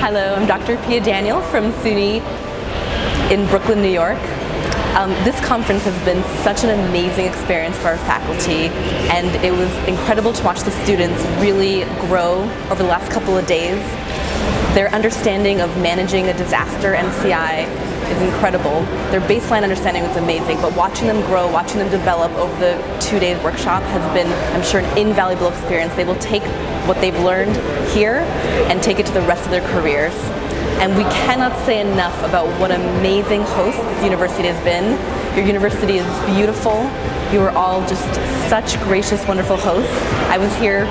Hello, I'm Dr. Pia Daniel from SUNY in Brooklyn, New York. This conference has been such an amazing experience for our faculty, and it was incredible to watch the students really grow over the last couple of days. Their understanding of managing a disaster MCI is incredible. Their baseline understanding was amazing, but watching them grow, watching them develop over the 2-day workshop has been, I'm sure, an invaluable experience. They will take what they've learned here and take it to the rest of their careers. And we cannot say enough about what amazing hosts this university has been. Your university is beautiful. You are all just such gracious, wonderful hosts. I was here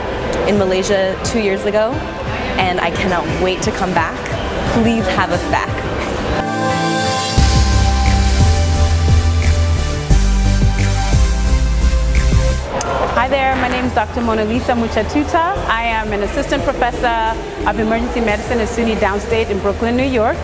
in Malaysia 2 years ago, and I cannot wait to come back. Please have us back. Hi there, my name is Dr. Mona Lisa Muchatuta. I am an assistant professor of emergency medicine at SUNY Downstate in Brooklyn, New York.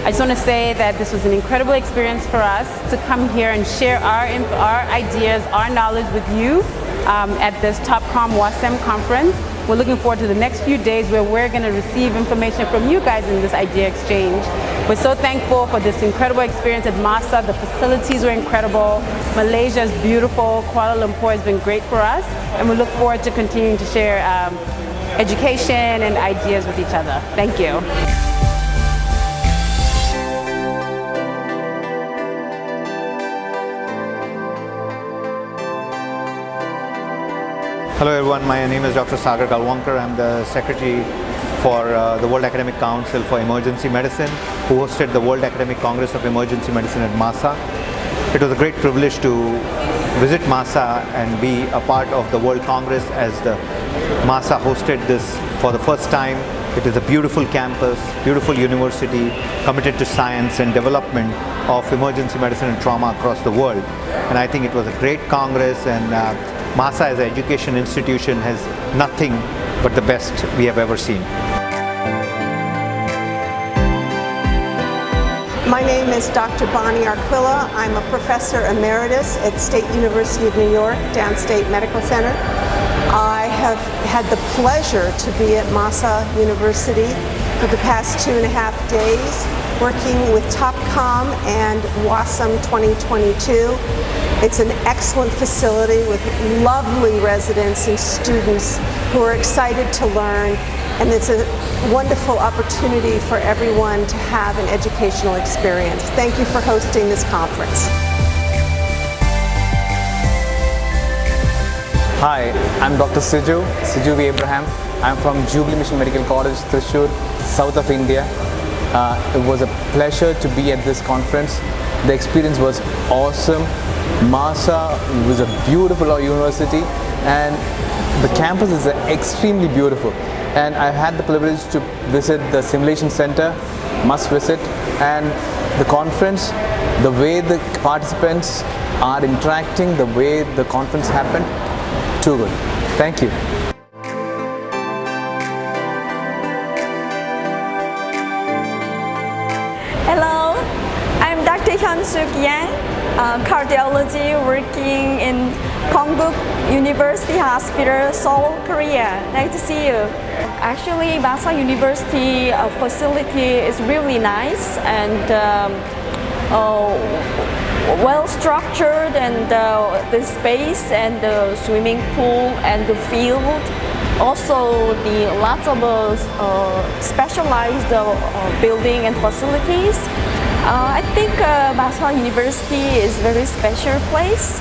I just want to say that this was an incredible experience for us to come here and share our ideas, our knowledge with you at this TOPCOM WACEM conference. We're looking forward to the next few days where we're going to receive information from you guys in this idea exchange. We're so thankful for this incredible experience at MAHsA. The facilities were incredible. Malaysia is beautiful. Kuala Lumpur has been great for us, and we look forward to continuing to share education and ideas with each other. Thank you. Hello everyone, my name is Dr. Sagar Galwankar. I'm the Secretary for the World Academic Council for Emergency Medicine, who hosted the World Academic Congress of Emergency Medicine at MAHsA. It was a great privilege to visit MAHsA and be a part of the World Congress as the MAHsA hosted this for the first time. It is a beautiful campus, beautiful university, committed to science and development of emergency medicine and trauma across the world. And I think it was a great Congress, and MAHsA as an education institution has nothing but the best we have ever seen. My name is Dr. Bonnie Arquilla. I'm a professor emeritus at State University of New York, Downstate Medical Center. I have had the pleasure to be at MAHsA University for the past 2.5 days, working with TOPCOM and WACEM22. It's an excellent facility with lovely residents and students who are excited to learn, and it's a wonderful opportunity for everyone to have an educational experience. Thank you for hosting this conference. Hi, I'm Dr. Siju V. Abraham. I'm from Jubilee Mission Medical College, Thrissur, south of India. It was a pleasure to be at this conference. The experience was awesome. MAHsA was a beautiful university, and the campus is extremely beautiful. And I've had the privilege to visit the simulation center, must visit, and the conference, the way the participants are interacting, the way the conference happened, too good. Thank you. Hello, I'm Dr. Hyun-Suk Yang, cardiology working in Kongbuk University Hospital, Seoul, Korea. Nice to see you. Actually, MAHsA University facility is really nice and well structured, and the space and the swimming pool and the field. Also, the lots of specialized building and facilities. I think MAHsA University is a very special place.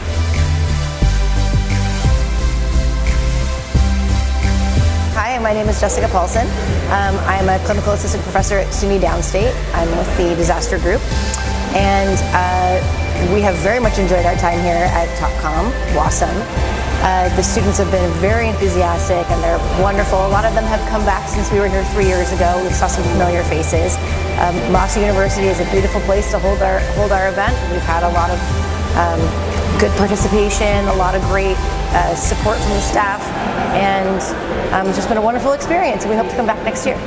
Hi, my name is Jessica Paulson. I'm a clinical assistant professor at SUNY Downstate. I'm with the disaster group, and we have very much enjoyed our time here at TOPCOM WACEM. The students have been very enthusiastic, and they're wonderful. A lot of them have come back since we were here 3 years ago. We saw some familiar faces. MAHsA University is a beautiful place to hold our event. We've had a lot of good participation, a lot of great support from the staff, and it's just been a wonderful experience. We hope to come back next year.